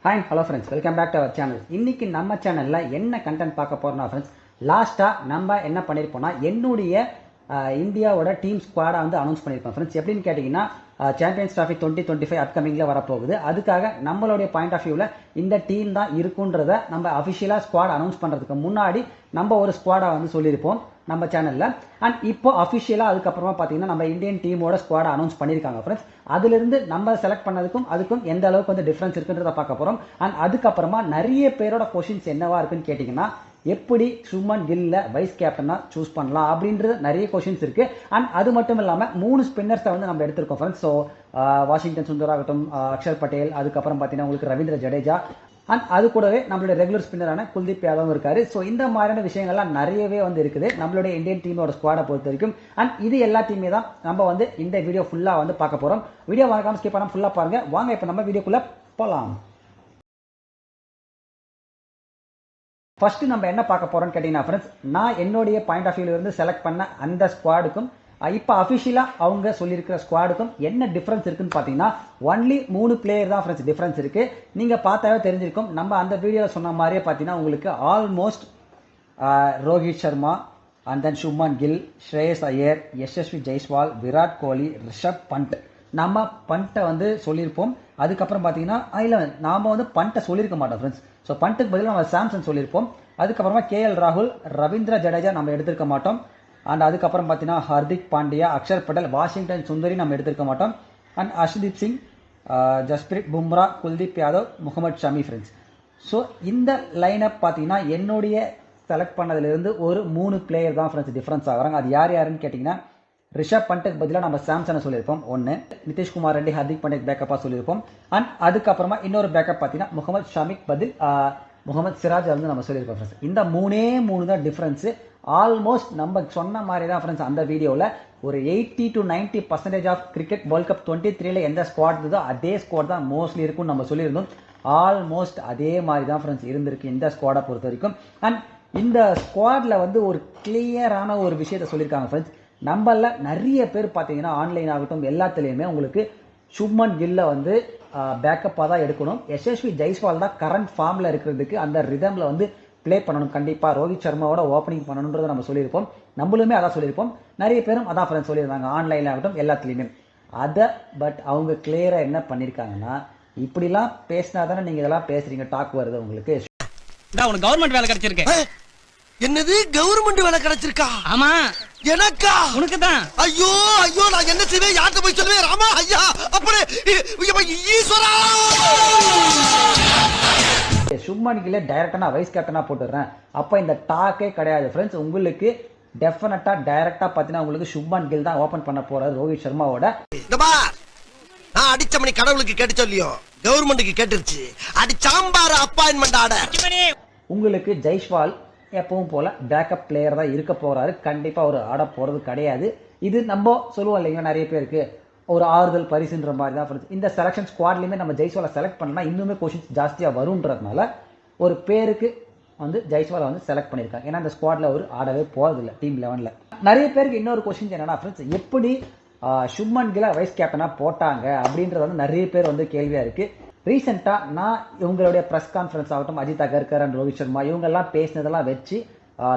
Hi hello friends, welcome back to our channel. இன்னைக்கு நம்ம சேனலில் என்ன கண்டென்ட் பார்க்க போகிறோம்னா ஃப்ரெண்ட்ஸ், லாஸ்ட்டாக நம்ம என்ன பண்ணியிருப்போம்னா என்னுடைய இந்தியாவோட டீம் ஸ்குவாடை வந்து அனௌன்ஸ் பண்ணியிருப்போம் ஃப்ரெண்ட்ஸ். எப்படின்னு கேட்டிங்கன்னா சாம்பியன்ஸ் ட்ராஃபி 2025 அப்கமிங்கில் வரப்போகுது. அதுக்காக நம்மளுடைய பாயிண்ட் ஆஃப் வியூவில் இந்த டீம் தான் இருக்குன்றத நம்ம அஃபிஷியலாக ஸ்குவாட் அனௌன்ஸ் பண்ணுறதுக்கு முன்னாடி நம்ம ஒரு ஸ்குவாடை வந்து சொல்லியிருப்போம் நம்ம சேனலில். அண்ட் இப்போ அஃபிஷியலாக அதுக்கப்புறமா பார்த்தீங்கன்னா நம்ம இந்தியன் டீமோட ஸ்குவாடை அனௌன்ஸ் பண்ணியிருக்காங்க ஃப்ரெண்ட்ஸ். அதுலேருந்து நம்ம செலக்ட் பண்ணதுக்கும் அதுக்கும் எந்த அளவுக்கு வந்து டிஃப்ரென்ஸ் இருக்குன்றத பார்க்க போகிறோம். அண்ட் அதுக்கப்புறமா நிறைய பேரோட கொஷின்ஸ் என்னவா இருக்குன்னு கேட்டிங்கன்னா, எப்படி சுமன் கில்ல வைஸ் கேப்டனா சூஸ் பண்ணலாம் அப்படின்றது நிறைய கொஸ்டின்ஸ் இருக்கு. அண்ட் அது மட்டும் இல்லாமல் 3 ஸ்பின்னர்ஸை வந்து நம்ம எடுத்திருக்கோம் ஃப்ரெண்ட்ஸ். ஸோ வாஷிங்டன் சுந்தர் ஆகட்டும், அக்ஷர் பட்டேல், அதுக்கப்புறம் பார்த்தீங்கன்னா உங்களுக்கு ரவீந்திர ஜடேஜா, அண்ட் அது கூடவே நம்மளுடைய ரெகுலர் ஸ்பின்னரான குல்தீப் யாதவும் இருக்காரு. ஸோ இந்த மாதிரியான விஷயங்கள்லாம் நிறையவே வந்து இருக்குது நம்மளுடைய இந்தியன் டீமோட ஸ்குவாடை பொறுத்த வரைக்கும். அண்ட் இது எல்லா டீமே தான் நம்ம வந்து இந்த வீடியோ ஃபுல்லாக வந்து பார்க்க போகிறோம். வீடியோ மறக்காம ஸ்கிப் பண்ணாம ஃபுல்லாக பாருங்க. வாங்க இப்போ நம்ம வீடியோக்குள்ளே போகலாம். ஃபர்ஸ்ட் நம்ம என்ன பார்க்க போறோம்னு கேட்டீங்கன்னா ஃப்ரெண்ட்ஸ், நான் என்னுடைய பாயிண்ட் ஆஃப் வியூல இருந்து செலக்ட் பண்ண அந்த ஸ்குவாடுக்கும் இப்போ அஃபிஷியலாக அவங்க சொல்லியிருக்கிற ஸ்குவாடுக்கும் என்ன டிஃப்ரென்ஸ் இருக்குன்னு பார்த்தீங்கன்னா, ஒன்லி 3 பிளேயர் தான் ஃப்ரெண்ட்ஸ் டிஃப்ரென்ஸ் இருக்கு. நீங்கள் பார்த்தாவே தெரிஞ்சிருக்கும். நம்ம அந்த வீடியோவில் சொன்ன மாதிரியே பார்த்தீங்கன்னா உங்களுக்கு almost Rohit Sharma and then Shubman Gill, Shreyas Iyer, Yashasvi Jaiswal, Virat Kohli, Rishabh Pant, நம்ம பண்ட்டை வந்து சொல்லியிருப்போம். அதுக்கப்புறம் பார்த்தீங்கன்னா இல்லை, நாம் வந்து பண்ட்டை சொல்லியிருக்க மாட்டோம் ஃப்ரெண்ட்ஸ். ஸோ பண்ட்டுக்கு பதிலாக நம்ம சாம்சன் சொல்லியிருப்போம். அதுக்கப்புறமா கேஎல் ராகுல், ரவீந்திர ஜடேஜா நம்ம எடுத்திருக்க மாட்டோம். அண்ட் அதுக்கப்புறம் பார்த்தீங்கன்னா ஹர்திக் பாண்டியா, அக்ஷர் பட்டேல், வாஷிங்டன் சுந்தரி நம்ம எடுத்திருக்க மாட்டோம். And Arshdeep Singh, Jasprit Bumrah, Kuldeep Yadav, Mohammed Shami friends. So இந்த லைனப் பார்த்தீங்கன்னா என்னுடைய செலக்ட் பண்ணதுலேருந்து ஒரு 3 பிளேயர் தான் ஃப்ரெண்ட்ஸ் டிஃப்ரென்ஸ் ஆகிறாங்க. அது யார் யாருன்னு கேட்டிங்கன்னா, ரிஷப் பண்ட்டுக்கு பதிலாக நம்ம சாம்சனை சொல்லியிருப்போம் ஒன்று, நிதிஷ்குமார் ரெட்டி, ஹர்திக் பாண்டியா பேக்கப்பாக சொல்லியிருப்போம். அண்ட் அதுக்கப்புறமா இன்னொரு பேக்கப் பார்த்தீங்கன்னா முகமது ஷமிக்கு பதில் முகமது சிராஜ் வந்து நம்ம சொல்லியிருப்போம் ஃப்ரெண்ட்ஸ். இந்த 3 தான் டிஃப்ரென்ஸு. ஆல்மோஸ்ட் நம்ம சொன்ன மாதிரி தான் ஃப்ரெண்ட்ஸ் அந்த வீடியோவில் ஒரு 80 to 90% of cricket world cup 23 எந்த ஸ்குவாட் இருந்ததோ அதே ஸ்குவாட் தான் மோஸ்ட்லி இருக்கும்னு நம்ம சொல்லியிருந்தோம். ஆல்மோஸ்ட் அதே மாதிரி தான் ஃப்ரெண்ட்ஸ் இருந்திருக்கு இந்த ஸ்குவாடை பொறுத்த வரைக்கும். அண்ட் இந்த ஸ்குவாடில் வந்து ஒரு கிளியரான ஒரு விஷயத்தை சொல்லியிருக்காங்க ஃப்ரெண்ட்ஸ். நம்மள நிறைய பேர் பார்த்தீங்கன்னா ஆன்லைன் ஆகட்டும் எல்லாத்துலேயுமே உங்களுக்கு சுப்மன் கில்ல வந்து பேக்கப்பாக தான் எடுக்கணும். யசஸ்வி ஜெய்ஸ்வால் தான் கரண்ட் ஃபார்மில் இருக்கிறதுக்கு அந்த ரிதமில் வந்து ப்ளே பண்ணணும். கண்டிப்பாக ரோஹித் சர்மாவோட ஓப்பனிங் பண்ணணுன்றதை நம்ம சொல்லியிருப்போம். நம்மளுமே அதான் சொல்லியிருப்போம். நிறைய பேரும் அதான் ஃப்ரெண்ட்ஸ் சொல்லியிருந்தாங்க ஆன்லைனில் ஆகட்டும் எல்லாத்துலேயுமே அதை. பட் அவங்க கிளியராக என்ன பண்ணியிருக்காங்கன்னா, இப்படிலாம் பேசினா தானே நீங்கள் இதெல்லாம் பேசுறீங்க, டாக் வருது உங்களுக்கு. உனக்கு கவர்மெண்ட் வேலை கிடைச்சிருக்கு. என்னது கவர்மெண்ட் வேலை கிடைச்சிருக்கா? ஆமா எனக்கா? உனக்கு தான். ஐயோ ஐயோ, நான் என்ன செய்வேன், யார்கிட்ட போய் சொல்லுவேன்? ராமா ஐயா, அப்படி ஈஸ்வரா. சுப்மன் கில்ல டைரக்டா வைஸ் கேப்டனா போட்டுறேன். அப்ப இந்த டாக்கே கிடையாது ஃப்ரெண்ட்ஸ். உங்களுக்கு டெஃபினட்டா டைரக்டா பாத்தீங்கன்னா உங்களுக்கு சுப்மன் கில் தான் ஓபன் பண்ண போறாரு ரோஹித் சர்மாவோட. நான் அடிச்ச மணி கடவுளுக்கு கேட்டு சொல்லியோ, கவர்மெண்ட்டுக்கு கேட்டுருச்சு. அடி சாம்பார் அப்பாயின்மெண்ட் ஆர்டர். உங்களுக்கு ஜெய்ஸ்வால் எப்பவும் போல பேக்கப் பிளேயர் தான் இருக்க போறாரு. கண்டிப்பா ஒரு ஆட போறது கிடையாது. இது நம்ம சொல்லுவோம் இல்லைங்க, நிறைய பேருக்கு ஒரு ஆறுதல் பரிசுன்ற மாதிரி தான் ஃப்ரெண்ட்ஸ். இந்த செலக்ஷன் ஸ்குவாட்லையுமே நம்ம ஜெய்ஸ்வாலை செலக்ட் பண்ணலாம், இன்னுமே கொஷின்ஸ் ஜாஸ்தியாக வரும்ன்றதுனால ஒரு பேருக்கு வந்து ஜெய்ஸ்வாலை வந்து செலக்ட் பண்ணியிருக்காங்க. ஏன்னா இந்த ஸ்குவாட்ல ஒரு ஆடவே போறதில்லை டீம் 11ல். நிறைய பேருக்கு இன்னொரு கொஸ்டின் என்னன்னா ஃப்ரெண்ட்ஸ், எப்படி சுப்மன் கில்ல வைஸ் கேப்டனா போட்டாங்க அப்படின்றது வந்து நிறைய பேர் வந்து கேள்வியா இருக்கு. ரீசெண்டாக நான் இவங்களுடைய ப்ரெஸ் கான்ஃபரன்ஸ் ஆகட்டும், அஜித் அகர்கர் அண்ட் ரோஹித் சர்மா இவங்கெல்லாம் பேசினதெல்லாம் வச்சு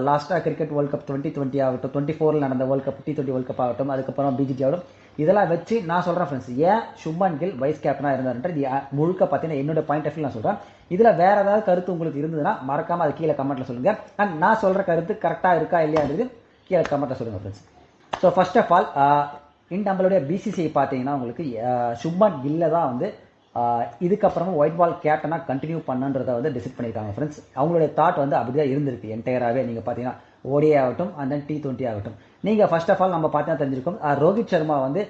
லாஸ்ட்டாக கிரிக்கெட் வேர்ல்ட் கப் 2020 ஆகட்டும், 24 நடந்த world cup T20 world cup ஆகட்டும், அதுக்கப்புறம் பிஜிடி ஆகட்டும், இதெல்லாம் வச்சு நான் சொல்கிறேன் ஃப்ரெண்ட்ஸ், ஏன் சுப்மன் கில் வைஸ் கேப்டனாக இருந்தாருன்றது முழுக்க பார்த்தீங்கன்னா என்னோட பாயிண்ட் ஆஃப் வியூ நான் சொல்கிறேன். இதில் வேற ஏதாவது கருத்து உங்களுக்கு இருந்ததுன்னா மறக்காமல் அது கீழே கமெண்ட்டில் சொல்லுங்கள். அண்ட் நான் சொல்கிற கருத்து கரெக்டாக இருக்கா இல்லையான்றது கீழே கமெண்ட்டில் சொல்லுங்கள் friends. So first of all நம்மளுடைய பிசிசிஐ பார்த்தீங்கன்னா உங்களுக்கு சுப்மன் கில்ல தான் வந்து இதுக்கப்புறமா ஒயிட் பால் கேப்டனாக கண்டினியூ பண்ணுன்றதை வந்து டிசைட் பண்ணியிருக்காங்க ஃப்ரெண்ட்ஸ். அவங்களுடைய தாட் வந்து அப்படிதான் இருந்திருக்கு என்டையராகவே. நீங்கள் பார்த்தீங்கன்னா ஓடிஐ ஆகட்டும் அண்ட் தென் T20 ஆகட்டும். நீங்கள் ஃபர்ஸ்ட் ஆஃப் ஆல் நம்ம பார்த்தீங்கன்னா தெரிஞ்சிருக்கும், ரோஹித் சர்மா வந்து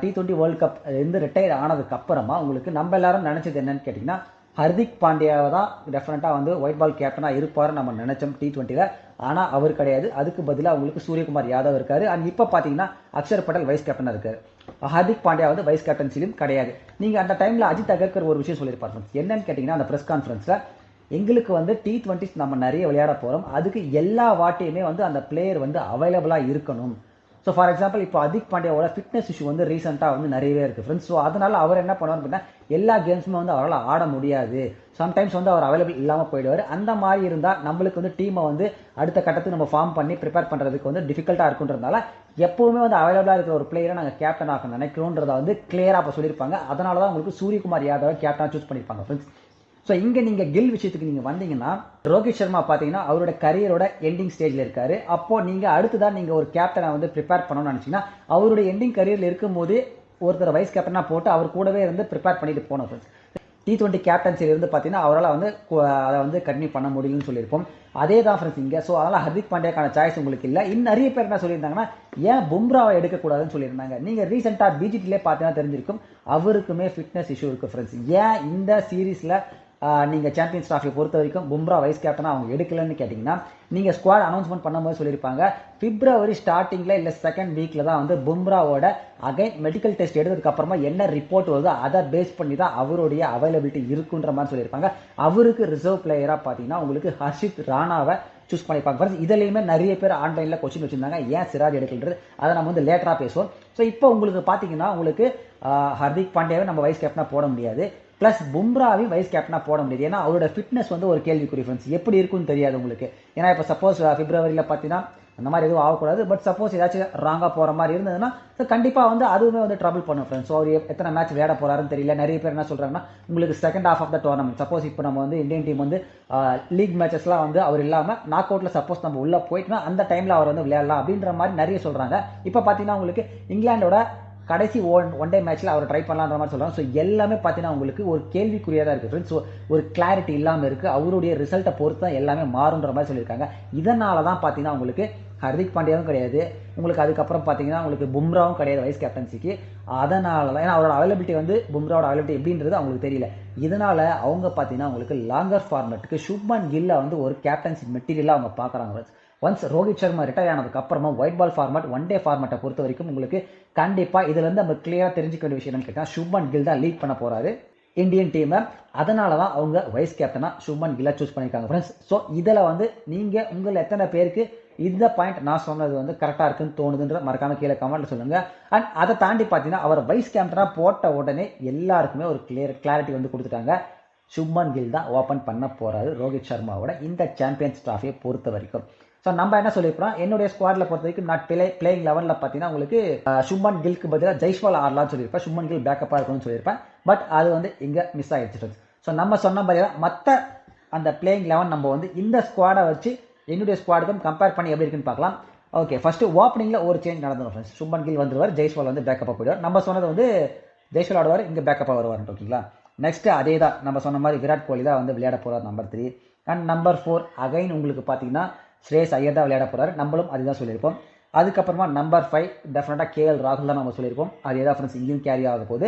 T20 வேர்ல்ட் கப் இருந்து ரிட்டையர் ஆனதுக்கு அப்புறமா உங்களுக்கு நம்ம எல்லாரும் நினைச்சது என்னன்னு கேட்டிங்கன்னா, ஹர்திக் பாண்டியாவை தான் டெஃபினட்டாக வந்து ஒயிட் பால் கேப்டனாக இருப்பார் நம்ம நினைச்சோம் T20ல. ஆனால் அவர் கிடையாது. அதுக்கு பதிலாக அவங்களுக்கு சூரியகுமார் யாதவ் இருக்காரு. அண்ட் இப்போ பார்த்தீங்கன்னா அக்ஷர் பட்டேல் வைஸ் கேப்டனாக இருக்காரு. ஹர்திக் பாண்டியா வந்து வைஸ் கேப்டன்சிலும் கிடையாது. நீங்கள் அந்த டைமில் அஜித் அகர்கர் ஒரு விஷயம் சொல்லியிருப்பார் ஃப்ரெண்ட்ஸ். என்னன்னு கேட்டிங்கன்னா, அந்த ப்ரெஸ் கான்ஃபரன்ஸில் எங்களுக்கு வந்து T20 நம்ம நிறைய விளையாட போகிறோம், அதுக்கு எல்லா வாட்டியுமே வந்து அந்த பிளேயர் வந்து அவைலபிளாக இருக்கணும். ஸோ ஃபார் எக்ஸாம்பிள் இப்போ ஹர்திக் பாண்டியாவோட ஃபிட்னஸ் இஷ்யூ வந்து ரீசெண்டாக வந்து நிறையவே இருக்குது ஃப்ரெண்ட்ஸ். ஸோ அதனால் அவர் என்ன பண்ணுவார் அப்படின்னா, எல்லா கேம்ஸுமே வந்து அவரால் ஆட முடியாது. ஸோ சம்டைம்ஸ் வந்து அவர் அவைலபிள் இல்லாமல் போயிடுவார். அந்த மாதிரி இருந்தால் நம்மளுக்கு வந்து டீமை வந்து அடுத்த கட்டத்துக்கு நம்ம ஃபார்ம் பண்ணி ப்ரிப்பேர் பண்ணுறதுக்கு வந்து டிஃபிகல்ட்டாக இருக்குன்றதுனால எப்பவுமே வந்து அவைலபிளாக இருக்கிற ஒரு பிளேயரை நாங்கள் கேப்டன் ஆக நினைக்கிறோன்றதை வந்து கிளியராக இப்போ சொல்லியிருப்பாங்க. அதனால தான் உங்களுக்கு சூரியகுமார் யாதவை கேப்டனாக சூஸ் பண்ணியிருப்பாங்க ஃப்ரெண்ட்ஸ். ஸோ இங்கே நீங்கள் கில் விஷயத்துக்கு நீங்கள் வந்தீங்கன்னா ரோஹித் சர்மா பார்த்தீங்கன்னா அவரோட கரியரோட எண்டிங் ஸ்டேஜில் இருக்காரு. அப்போது நீங்கள் அடுத்ததான் நீங்கள் ஒரு கேப்டனை வந்து ப்ரிப்பேர் பண்ணணும்னு நினச்சிங்கன்னா அவருடைய எண்டிங் கரியரில் இருக்கும்போது ஒருத்தர் வைஸ் கேப்டனாக போட்டு அவர் கூடவே இருந்து ப்ரிப்பேர் பண்ணிட்டு போனோம் ஃப்ரெண்ட்ஸ். T20 கேப்டன்சிலிருந்து பார்த்தீங்கன்னா அவரால் வந்து அதை வந்து கண்டினியூ பண்ண முடியும்னு சொல்லியிருப்போம். அதே தான் ஃப்ரெண்ட்ஸ் இங்கே. ஸோ அதனால் ஹர்திக் பாண்டியாக்கான சாய்ஸ் உங்களுக்கு இல்லை. இன்னும் நிறைய பேர் என்ன சொல்லியிருந்தாங்கன்னா ஏன் பும்ராவை எடுக்கக்கூடாதுன்னு சொல்லியிருந்தாங்க. நீங்கள் ரீசெண்டாக பிஜிடிலே பார்த்தீங்கன்னா தெரிஞ்சிருக்கும் அவருக்குமே ஃபிட்னஸ் இஷ்யூ இருக்குது ஃப்ரெண்ட்ஸ். ஏன் இந்த சீரீஸில் நீங்கள் சாம்பியன்ஸ் ட்ராஃபியை பொறுத்த வரைக்கும் பும்ரா வைஸ் கேப்டனாக அவங்க எடுக்கலன்னு கேட்டிங்கன்னா நீங்கள் ஸ்குவாட் அனௌன்ஸ்மெண்ட் பண்ணும்போது சொல்லியிருப்பாங்க பிப்ரவரி ஸ்டார்டிங்கில் இல்லை செகண்ட் வீக்கில் தான் வந்து பும்ராவோட அகைன் மெடிக்கல் டெஸ்ட் எடுத்ததுக்கு அப்புறமா என்ன ரிப்போர்ட் வருதோ அதை பேஸ் பண்ணி தான் அவருடைய அவைலபிலிட்டி இருக்குன்ற மாதிரி சொல்லியிருப்பாங்க. அவருக்கு ரிசர்வ் பிளேயராக பார்த்தீங்கன்னா உங்களுக்கு ஹர்ஷித் ராணாவை சூஸ் பண்ணிப்பாங்க. இதுலேயுமே நிறைய பேர் ஆன்லைனில் கொஸ்டின் வச்சுருந்தாங்க ஏன் சிராஜ் எடுக்கலன்றது. அதை நம்ம வந்து லேட்டராக பேசுவோம். ஸோ இப்போ உங்களுக்கு பார்த்தீங்கன்னா உங்களுக்கு ஹர்திக் பாண்டியாவை நம்ம வைஸ் கேப்டனாக போட முடியாது, ப்ளஸ் பும்ராவையும் வைஸ் கேப்டனாக போட முடியாது. ஏன்னா அவரோட ஃபிட்னஸ் வந்து ஒரு கேள்விக்குறி ஃப்ரெண்ட்ஸ். எப்படி இருக்குன்னு தெரியாது உங்களுக்கு. ஏன்னா இப்போ சப்போஸ் பிப்ரவரியில் பார்த்தீங்கன்னா அந்த மாதிரி எதுவும் ஆகக்கூடாது. பட் சப்போஸ் ஏதாச்சும் ராங்காக போகிற மாதிரி இருந்ததுன்னா ஸோ கண்டிப்பாக வந்து அதுவுமே வந்து ட்ரபிள் பண்ணும் ஃப்ரெண்ட்ஸ். ஸோ அவர் எத்தனை மேட்ச் விளையாட போகிறாருன்னு தெரியல. நிறைய பேர் என்ன சொல்கிறாங்கன்னா உங்களுக்கு second half of the tournament suppose இப்போ நம்ம வந்து இந்தியன் டீம் வந்து லீக் மேட்சஸ்லாம் வந்து அவர் இல்லாமல் நாக் அவுட்டில் சப்போஸ் நம்ம உள்ளே போயிட்டுனா அந்த டைமில் அவர் வந்து விளையாடலாம் அப்படின்ற மாதிரி நிறைய சொல்கிறாங்க. இப்போ பார்த்தீங்கன்னா உங்களுக்கு இங்கிலாண்டோட கடைசி ஒன் டே மேட்ச்சில் அவர் ட்ரை பண்ணலான்ற மாதிரி சொல்கிறாங்க. ஸோ எல்லாமே பார்த்தீங்கன்னா உங்களுக்கு ஒரு கேள்விக்குறியாக தான் இருக்குது ஃப்ரெண்ட்ஸ். ஸோ ஒரு கிளாரிட்டி இல்லாமல் இருக்குது. அவருடைய ரிசல்ட்டை பொறுத்து தான் எல்லாமே மாறுன்ற மாதிரி சொல்லியிருக்காங்க. இதனால தான் பார்த்தீங்கன்னா உங்களுக்கு ஹர்திக் பாண்டியாவும் கிடையாது, உங்களுக்கு அதுக்கப்புறம் பார்த்தீங்கன்னா உங்களுக்கு பும்ராவும் கிடையாது வைஸ் கேப்டன்சிக்கு. அதனால தான் ஏன்னா அவரோட அவைலபிலிட்டி வந்து பும்ராவோட அவைலபிலிட்டி எப்படின்றது அவங்களுக்கு தெரியல. இதனால் அவங்க பார்த்தீங்கன்னா உங்களுக்கு லாங்கர் ஃபார்மேட்டுக்கு சுப்மன் கில்லை வந்து ஒரு கேப்டன்சி மெட்டீரியலாக அவங்க பார்க்குறாங்க. ஒன்ஸ் ரோஹித் சர்மா ரிட்டையர் ஆனதுக்கு அப்புறமா white ball format one day ஃபார்மேட்டை பொறுத்த வரைக்கும் உங்களுக்கு கண்டிப்பாக இதுலேருந்து நம்ம கிளியராக தெரிஞ்சுக்க வேண்டிய விஷயம் கேட்டால் சுப்மன் கில் தான் லீட் பண்ண போகிறாரு இந்தியன் டீமை. அதனால தான் அவங்க வைஸ் கேப்டனாக சுப்மன் கில்லை சூஸ் பண்ணியிருக்காங்க ஃப்ரெண்ட்ஸ். ஸோ இதில் வந்து நீங்கள் உங்கள் எத்தனை பேருக்கு இந்த பாயிண்ட் நான் சொன்னது வந்து கரெக்டாக இருக்குன்னு தோணுதுன்ற மறக்காம கீழே கமெண்ட்டில் சொல்லுங்கள். அண்ட் அதை தாண்டி பார்த்தீங்கன்னா அவர் வைஸ் கேப்டனாக போட்ட உடனே எல்லாருக்குமே ஒரு கிளாரிட்டி வந்து கொடுத்துட்டாங்க. சுப்மன் கில் தான் ஓப்பன் பண்ண போகிறாரு ரோஹித் சர்மாவோட இந்த சாம்பியன்ஸ் ட்ராஃபியை பொறுத்த வரைக்கும். ஸோ நம்ம என்ன சொல்லியிருப்போம் என்னுடைய ஸ்குவாடில் பொறுத்த வரைக்கும் நான் பிளேயிங் 11ல் பார்த்தீங்கன்னா உங்களுக்கு சுப்மன் கில்க்கு பதிலாக ஜெய்ஸ்வால் ஆடலாம்னு சொல்லியிருப்பேன். சுப்மன் கில் பேக்கப்பாக இருக்கும்னு சொல்லியிருப்பேன். பட் அது வந்து இங்கே மிஸ் ஆகிடுச்சு. ஸோ நம்ம சொன்ன மாதிரி மற்ற அந்த பிளேயிங் 11 நம்ம வந்து இந்த ஸ்குவாடை வச்சு என்னுடைய ஸ்குவாடுக்கும் கம்பேர் பண்ணி எப்படி இருக்குன்னு பார்க்கலாம். ஓகே, ஃபர்ஸ்ட் ஓப்பனிங்கில் ஒரு சேஞ்ச் நடந்துடும் ஃப்ரெண்ட்ஸ். சுப்மன் கில் வந்துருவார், ஜெய்ஸ்வால் வந்து பேக்கப்பாக போயிடுவார். நம்ம சொன்னது வந்து ஜெய்ஸ்வால் ஆடுவார், இங்கே பேக்கப்பாக வருவார். ஓகேங்களா, நெக்ஸ்ட் அதே தான் நம்ம சொன்ன மாதிரி விராட் கோலி தான் வந்து விளையாட போகிறார் நம்பர் 3. அண்ட் நம்பர் 4 அகைன் உங்களுக்கு பார்த்தீங்கன்னா ஸ்ரேயஸ் ஐயர் தான் விளையாட போகிறாரு. நம்மளும் அதுதான் சொல்லியிருப்போம். அதுக்கப்புறமா நம்பர் 5 டெஃபினட்டாக KL ராகுல் தான் நம்ம சொல்லியிருப்போம். அதே தான் ஃப்ரெண்ட்ஸ் இங்கேயும் கேரி ஆக போகுது.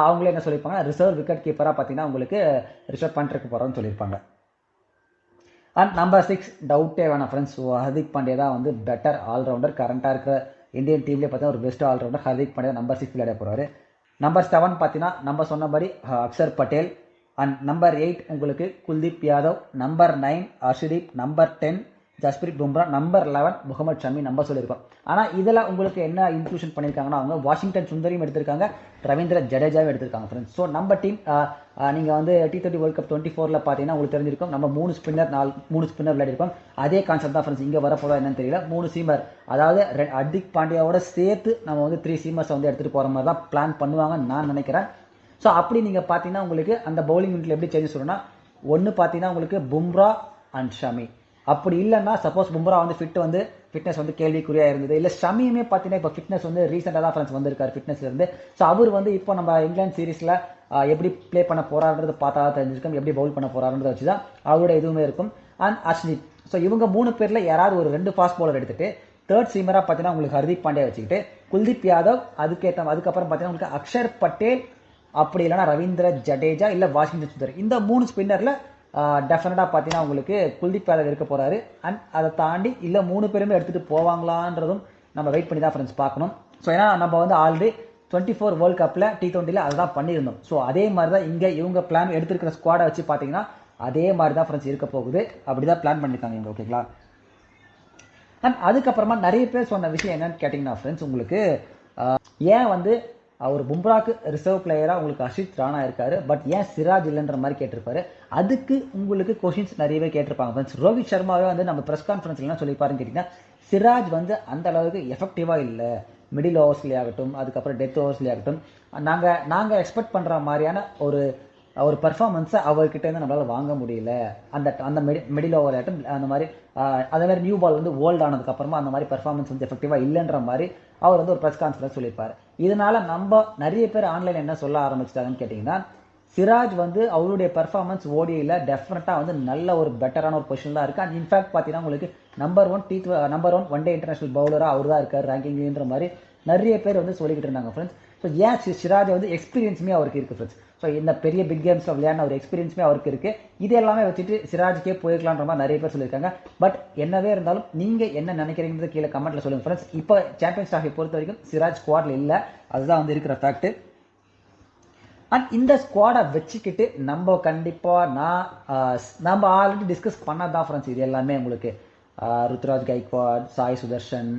அவங்களே என்ன சொல்லியிருப்பாங்க ரிசர்வ் விக்கெட் கீப்பராக பார்த்தீங்கன்னா உங்களுக்கு ரிஷப் பண்ட் இருக்க போகிறான்னு சொல்லியிருப்பாங்க. அண்ட் நம்பர் 6 டவுட்டே வேணாம் ஃப்ரெண்ட்ஸ். ஹர்திக் பாண்டியா தான் வந்து பெட்டர் ஆல்ரவுண்டர். கரண்ட்டாக இருக்கிற இந்தியன் டீம்லேயே பார்த்தீங்கன்னா ஒரு best all rounder Hardik Pandya number 6 விளையாட போகிறாரு. நம்பர் 7 பார்த்தீங்கன்னா நம்ம சொன்னபடி அக்ஷர் பட்டேல். அண்ட் நம்பர் 8 உங்களுக்கு Kuldeep Yadav. Number 9 Arshdeep. Number 10 Jasprit Bumrah. Number 11 Mohammed Shami நம்ம சொல்லியிருக்கோம். ஆனால் இதில் உங்களுக்கு என்ன இன்க்ளூஷன் பண்ணியிருக்காங்கன்னா அவங்க வாஷிங்டன் சுந்தரியும் எடுத்திருக்காங்க, ரவீந்திர ஜடேஜாவும் எடுத்திருக்காங்க ஃப்ரெண்ட்ஸ். ஸோ நம்ம டீம் நீங்கள் வந்து T20 வேர்ல்ட் கப் 24ல் பார்த்தீங்கன்னா உங்களுக்கு தெரிஞ்சிருக்கும் நம்ம 3 ஸ்பின்னர் விளையாடிருக்கோம். அதே கான்செப்ட் தான் ஃப்ரெண்ட்ஸ் இங்கே வரப்போதா என்னன்னு தெரியல. 3 சீமர், அதாவது ஹர்திக் பாண்டியாவோட சேர்த்து நம்ம வந்து 3 சீமர்ஸை வந்து எடுத்துகிட்டு போகிற மாதிரி தான் பிளான் பண்ணுவாங்கன்னு நான் நினைக்கிறேன். ஸோ அப்படி நீங்கள் பார்த்தீங்கன்னா உங்களுக்கு அந்த பவுலிங் யூனிட்டில் எப்படி சேஞ்சஸ் சொல்லணும்னா ஒன்று பார்த்தீங்கன்னா உங்களுக்கு பும்ரா அண்ட் ஷமி. அப்படி இல்லைன்னா சப்போஸ் பும்ரா வந்து ஃபிட்னஸ் வந்து கேள்விக்குறியாக இருந்தது, இல்லை ஷமியுமே பார்த்தீங்கன்னா இப்போ ஃபிட்னஸ் வந்து ரீசெண்டாக தான் ஃப்ரெண்ட்ஸ் வந்திருக்காரு ஃபிட்னஸ்லேருந்து. ஸோ அவர் வந்து இப்போ நம்ம இங்கிலாந்து சீரீஸில் எப்படி ப்ளே பண்ண போகிறாருன்றது பார்த்தா தெரிஞ்சிருக்கோம், எப்படி பவுல் பண்ண போகிறாருன்றத வச்சு தான் அவரோட இதுவுமே இருக்கும். அண்ட் அஸ்னித். ஸோ இவங்க 3 பேரில் யாராவது ஒரு 2 ஃபாஸ்ட் பவுலர் எடுத்துகிட்டு தேர்ட் சீமராக பார்த்தீங்கன்னா உங்களுக்கு ஹர்திக் பாண்டியா வச்சுக்கிட்டு குல்தீப் யாதவ் அதுக்கப்புறம் பார்த்தீங்கன்னா உங்களுக்கு அக்ஷர் பட்டேல், அப்படி இல்லைனா ரவீந்திர ஜடேஜா, இல்லை வாஷிங்டன் சுந்தர். இந்த 3 ஸ்பின்னரில் டெஃபினட்டாக பார்த்தீங்கன்னா உங்களுக்கு குல்தீப் யாதவ் இருக்க போகிறாரு. அண்ட் அதை தாண்டி இல்லை 3 பேருமே எடுத்துகிட்டு போவாங்களான்றதும் நம்ம வெயிட் பண்ணி தான் ஃப்ரெண்ட்ஸ் பார்க்கணும். ஸோ ஏன்னா நம்ம வந்து ஆல்ரெடி 24 வேர்ல்ட் கப்பில் T20ல் அதுதான் பண்ணியிருந்தோம். ஸோ அதே மாதிரி தான் இங்கே இவங்க பிளான் எடுத்துருக்கிற ஸ்குவாடை வச்சு பார்த்தீங்கன்னா அதே மாதிரி தான் ஃப்ரெண்ட்ஸ் இருக்க போகுது. அப்படி தான் பிளான் பண்ணியிருக்காங்க இங்கே. ஓகேங்களா. அண்ட் அதுக்கப்புறமா நிறைய பேர் சொன்ன விஷயம் என்னன்னு கேட்டிங்கன்னா ஃப்ரெண்ட்ஸ் உங்களுக்கு ஏன் வந்து அவர் பும்ராக்கு ரிசர்வ் பிளேயராக உங்களுக்கு ஹர்ஷித் ராணா இருக்காரு, பட் ஏன் சிராஜ் இல்லைன்ற மாதிரி கேட்டிருப்பாரு. அதுக்கு உங்களுக்கு கொஷின்ஸ் நிறையவே கேட்டிருப்பாங்க ஃப்ரெண்ட்ஸ். ரோஹித் சர்மாவே வந்து நம்ம ப்ரெஸ் கான்ஃபரன்ஸ்ல என்ன சொல்லியிருப்பாருன்னு கேட்டிங்கன்னா, சிராஜ் வந்து அந்த அளவுக்கு எஃபெக்டிவாக இல்லை, மிடில் ஓவர்ஸ்லேயே ஆகட்டும், அதுக்கப்புறம் டெத் ஓவர்ஸ்லேயே ஆகட்டும், நாங்கள் எக்ஸ்பெக்ட் பண்ணுற மாதிரியான ஒரு பர்ஃபார்மன்ஸை அவர்கிட்டேருந்து நம்மளால் வாங்க முடியல. அந்த மிடில் ஓவர் ஆகட்டும், அந்த மாதிரி அதே மாதிரி நியூ பால் வந்து ஓல்ட் ஆனதுக்கப்புறமா அந்த மாதிரி பர்ஃபார்மன்ஸ் வந்து எஃபெக்டிவாக இல்லைன்ற மாதிரி அவர் வந்து ஒரு ப்ரெஸ் கான்ஃபரன்ஸ் சொல்லியிருப்பார். இதனால நம்ம நிறைய பேர் ஆன்லைன் என்ன சொல்ல ஆரம்பிச்சிட்டாங்கன்னு கேட்டிங்கன்னா, சிராஜ் வந்து அவருடைய பர்ஃபார்மன்ஸ் ஓடியில் டெஃபினட்டாக வந்து நல்ல ஒரு பெட்டரான ஒரு பொசிஷன் தான் இருக்குது. அண்ட் இன்ஃபேக்ட் பார்த்தீங்கன்னா உங்களுக்கு number one one day international பவுலராக அவர் தான் இருக்கார் ரேங்கிங்ன்ற மாதிரி நிறைய பேர் வந்து சொல்லிக்கிட்டு இருந்தாங்க ஃப்ரெண்ட்ஸ். ஸோ ஏன் சிராஜ் வந்து எக்ஸ்பீரியன்ஸுமே அவருக்கு இருக்குது ஃப்ரெண்ட்ஸ். ஸோ இந்த பெரிய பிக் கேம்ஸில் விளையாடின ஒரு எக்ஸ்பீரியன்ஸுமே அவருக்கு இருக்குது. இது எல்லாமே வச்சுட்டு சிராஜுக்கே போயிருக்கலான்ற மாதிரி நிறைய பேர் சொல்லியிருக்காங்க. பட் என்னவே இருந்தாலும் நீங்கள் என்ன நினைக்கிறீங்கிறது கீழே கமெண்ட்டில் சொல்லுங்கள் ஃப்ரெண்ட்ஸ். இப்போ சாம்பியன்ஸ் ட்ராஃபி பொறுத்த வரைக்கும் சிராஜ் ஸ்குவாடில் இல்லை, அதுதான் வந்து இருக்கிற ஃபேக்ட்டு. அண்ட் இந்த ஸ்குவாடை வச்சுக்கிட்டு நம்ம கண்டிப்பாக நம்ம ஆல்ரெடி டிஸ்கஸ் பண்ணதான் ஃப்ரெண்ட்ஸ். இது எல்லாமே உங்களுக்கு ருத்ராஜ் கைக்வாட், சாய் சுதர்ஷன்,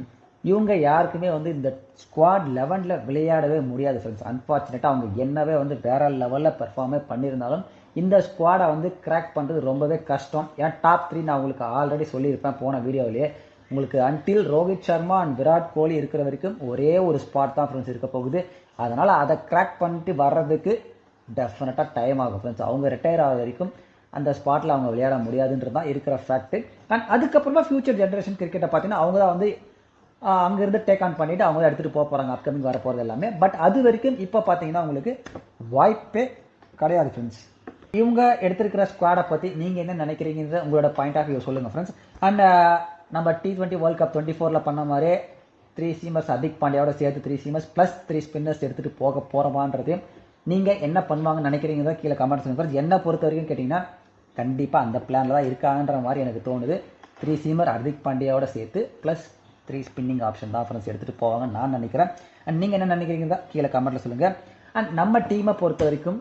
இவங்க யாருக்குமே வந்து இந்த ஸ்குவாட் 11ல் விளையாடவே முடியாது ஃப்ரெண்ட்ஸ். அன்ஃபார்ச்சுனேட்டாக அவங்க என்னவே வந்து வேற லெவலில் பெர்ஃபார்மே பண்ணியிருந்தாலும் இந்த ஸ்குவாடை வந்து கிராக் பண்ணுறது ரொம்பவே கஷ்டம். ஏன்னா டாப் 3 நான் உங்களுக்கு ஆல்ரெடி சொல்லியிருப்பேன் போன வீடியோவிலேயே. உங்களுக்கு அன்டில் ரோஹித் சர்மா அண்ட் விராட் கோலி இருக்கிற வரைக்கும் ஒரே ஒரு ஸ்பாட் தான் ஃப்ரெண்ட்ஸ் இருக்க போகுது. அதனால் அதை கிராக் பண்ணிட்டு வர்றதுக்கு டெஃபினட்டாக டைம் ஆகும் ஃப்ரெண்ட்ஸ். அவங்க ரிட்டையர் ஆகிற வரைக்கும் அந்த ஸ்பாட்டில் அவங்க விளையாட முடியாதுன்றது தான் இருக்கிற ஃபேக்ட்டு. அண்ட் அதுக்கப்புறமா ஃபியூச்சர் ஜென்ரேஷன் கிரிக்கெட்டை பார்த்தீங்கன்னா அவங்க தான் வந்து அங்கேருந்து டேக் ஆன் பண்ணிவிட்டு அவங்க தான் எடுத்துகிட்டு போக போகிறாங்க அப்கமிங் வர போகிறது எல்லாமே. பட் அது வரைக்கும் இப்போ பார்த்தீங்கன்னா உங்களுக்கு வாய்ப்பே கிடையாது ஃப்ரெண்ட்ஸ். இவங்க எடுத்திருக்கிற ஸ்குவாடை பற்றி நீங்கள் என்ன நினைக்கிறீங்கன்ற உங்களோட பாயிண்ட் ஆஃப் வியூ சொல்லுங்கள் ஃப்ரெண்ட்ஸ். அண்ட் நம்ம T20 வேர்ல்ட் கப் 24ல் பண்ண மாதிரியே 3 சீமர்ஸ் ஹர்திக் பாண்டியாவோட சேர்த்து 3 சீமர்ஸ் ப்ளஸ் 3 ஸ்பின்னர்ஸ் எடுத்துகிட்டு போக போகிறோமான்றதையும் நீங்கள் என்ன பண்ணுவாங்கன்னு நினைக்கிறீங்க கீழே கமெண்ட் சொல்லுங்கள். என்னை பொறுத்த வரைக்கும் கேட்டிங்கன்னா கண்டிப்பாக அந்த பிளானில் தான் இருக்காங்கன்ற மாதிரி எனக்கு தோணுது. 3 சீமர் ஹர்திக் பாண்டியாவோட சேர்த்து ப்ளஸ் 3 ஸ்பின்னிங் ஆப்ஷன் தான் ஃப்ரெண்ட்ஸ் எடுத்துகிட்டு போவாங்க நான் நினைக்கிறேன். அண்ட் நீங்கள் என்ன நினைக்கிறீங்க தான் கீழே கமெண்ட்டில் சொல்லுங்கள். அண்ட் நம்ம டீமை பொறுத்த வரைக்கும்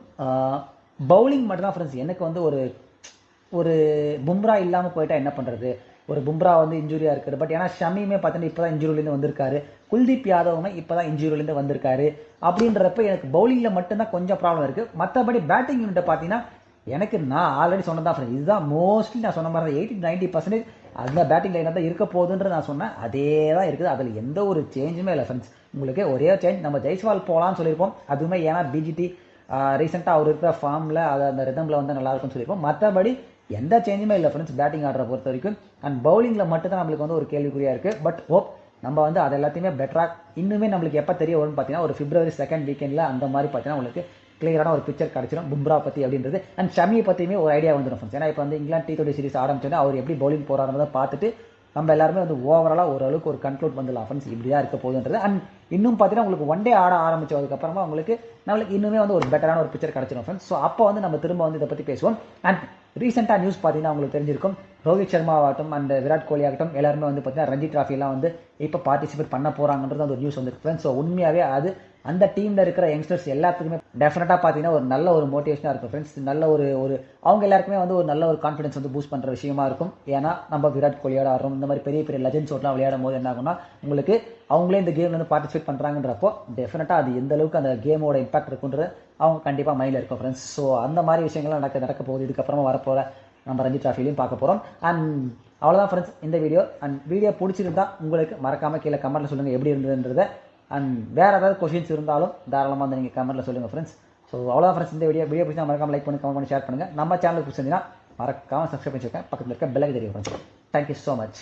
பவுலிங் மட்டும் தான் ஃப்ரெண்ட்ஸ். எனக்கு வந்து ஒரு பும்ரா இல்லாமல் போயிட்டா என்ன பண்ணுறது, ஒரு பும்ரா வந்து இன்ஜுரியாக இருக்குது. பட் ஏன்னா ஷமியுமே பார்த்தீங்கன்னா இப்போ தான் இன்ஜுரிலேருந்து வந்திருக்காரு, குல்தீப் யாதவுமே இப்போ தான் இன்ஜுரிலேருந்து வந்திருக்காரு. அப்படின்றப்ப எனக்கு பவுலிங்கில் மட்டும்தான் கொஞ்சம் ப்ராப்ளம் இருக்குது. மற்றபடி பேட்டிங் யூனிட்டை பார்த்தீங்கன்னா எனக்கு நான் ஆல்ரெடி சொன்னதான் ஃப்ரெண்ட்ஸ், இதுதான் மோஸ்ட்லி நான் சொன்ன மாதிரி 80-90% அந்த பேட்டிங் லைனாக தான் இருக்க போகுதுன்ற நான் சொன்னேன். அதே தான் இருக்குது, அதில் எந்த ஒரு சேஞ்சுமே இல்லை ஃப்ரெண்ட்ஸ். உங்களுக்கு ஒரே சேஞ்ச், நம்ம ஜெய்ஸ்வால் போகலான்னு சொல்லியிருப்போம். அதுவுமே ஏன்னா பிஜிடி ரீசெண்டாக அவர் இருக்கிற ஃபார்மில் அந்த ரிதமில் வந்து நல்லா இருக்கும்னு சொல்லியிருப்போம். மற்றபடி எந்த சேஞ்சுமே இல்லை ஃப்ரெண்ட்ஸ் பேட்டிங் ஆடுற பொறுத்த வரைக்கும். அண்ட் பவுலிங்கில் மட்டும் தான் நம்மளுக்கு வந்து ஒரு கேள்விக்குறியாக இருக்குது. பட் ஹோப் நம்ம வந்து அது எல்லாத்தையுமே பெட்டராக இன்னுமே நம்மளுக்கு எப்போ தெரிய வரும்னு பார்த்தீங்கன்னா ஒரு February 2nd வீக்கெண்டில் அந்த மாதிரி பார்த்தீங்கன்னா உங்களுக்கு கிளியரான ஒரு பிக்சர் கிடச்சிடும் பும்ரா பற்றி அப்படின்றது. அண்ட் ஷமியை பற்றியுமே ஒரு ஐடியா வந்துடும் ஃப்ரெண்ட்ஸ். ஏன்னா இப்போ வந்து இங்கிலாந்து T20 சீரிஸ் ஆரம்பிச்சோன்னா அவர் எப்படி பவுலிங் போகிறாருன்றதை பார்த்துட்டு நம்ம எல்லாருமே வந்து ஓவராலாக ஓரளவுக்கு ஒரு கன்க்ளூட் வந்துடலாம் ஃப்ரெண்ட்ஸ், இப்படியா இருக்க போகுதுன்றது. அண்ட் இன்னும் பார்த்தீங்கன்னா உங்களுக்கு ஒன் டே ஆட ஆரம்பிச்சதுக்கப்புறமா உங்களுக்கு நம்மளுக்கு இன்னுமே வந்து ஒரு பெட்டரான ஒரு பிக்சர் கிடச்சிடும் ஃப்ரெண்ட்ஸ். ஸோ அப்போ வந்து நம்ம திரும்ப வந்து இதை பற்றி பேசுவோம். அண்ட் ரீசெண்டாக நியூஸ் பார்த்தீங்கன்னா உங்களுக்கு தெரிஞ்சிருக்கும், ரோஹித் சர்மா ஆகட்டும் அண்ட் விராட் கோலி ஆகட்டும் எல்லாருமே வந்து பார்த்தீங்கன்னா ரஞ்சி டிராஃபிலாம் வந்து இப்போ பார்ட்டிசிபேட் பண்ண போகிறாங்கன்றது அந்த ஒரு நியூஸ் வந்துருக்கு ஃப்ரெண்ட்ஸ். ஸோ உண்மையாகவே அது அந்த டீமில் இருக்கிற யங்ஸ்டர்ஸ் எல்லாத்துக்குமே டெஃபினட்டாக பார்த்தீங்கன்னா ஒரு நல்ல ஒரு மோட்டிவேஷனாக இருக்கும் ஃப்ரெண்ட்ஸ். நல்ல ஒரு அவங்க எல்லாருக்குமே வந்து ஒரு நல்ல ஒரு கான்ஃபிடன்ஸ் வந்து பூஸ்ட் பண்ணுற விஷயமா இருக்கும். ஏன்னா நம்ம விராட் கோலியோட ஆடுறோம், இந்த மாதிரி பெரிய பெரிய லெஜெண்ட்ஸோடலாம் விளையாடும் போது என்ன ஆகும்னா உங்களுக்கு அவங்களே இந்த கேமில் வந்து பார்ட்டிசிபேட் பண்ணுறாங்கன்றப்போ டெஃபினட்டாக அது எந்த அளவுக்கு அந்த கேமோட இம்பாக்ட் இருக்குன்றது அவங்க கண்டிப்பாக மைண்டில் இருக்கும் ஃப்ரெண்ட்ஸ். ஸோ அந்த மாதிரி விஷயங்கள்லாம் நடக்க போகுது. இதுக்கப்புறமா வரப்போகிற நம்ம ரஞ்சி டிராஃபிலையும் பார்க்க போகிறோம். அண்ட் அவ்வளோதான் ஃப்ரெண்ட்ஸ் இந்த வீடியோ. அண்ட் வீடியோ பிடிச்சிருந்தா உங்களுக்கு மறக்காமல் கீழே கமெண்ட்டில் சொல்லுங்கள் எப்படி இருந்ததுன்றதை. அண்ட் வேறு ஏதாவது கொஷின்ஸ் இருந்தாலும் தாராளமாக வந்து நீங்கள் கமெண்ட்டில் சொல்லுங்கள் ஃப்ரெண்ட்ஸ். ஸோ அவ்வளோதான் ஃப்ரெண்ட்ஸ் இந்த வீடியோ பிடிச்சா மறக்காமல் லைக் பண்ணி கமெண்ட் பண்ணி ஷேர் பண்ணுங்கள். நம்ம சேனலுக்கு பிடிச்சிருந்தீங்கன்னா மறக்காமல் சப்ஸ்கிரைப் பண்ணி வச்சுருக்கேன், பக்கத்தில் இருக்க பெல் ஐக்கன் தெரியும் ஃப்ரெண்ட்ஸ். Thank you so much.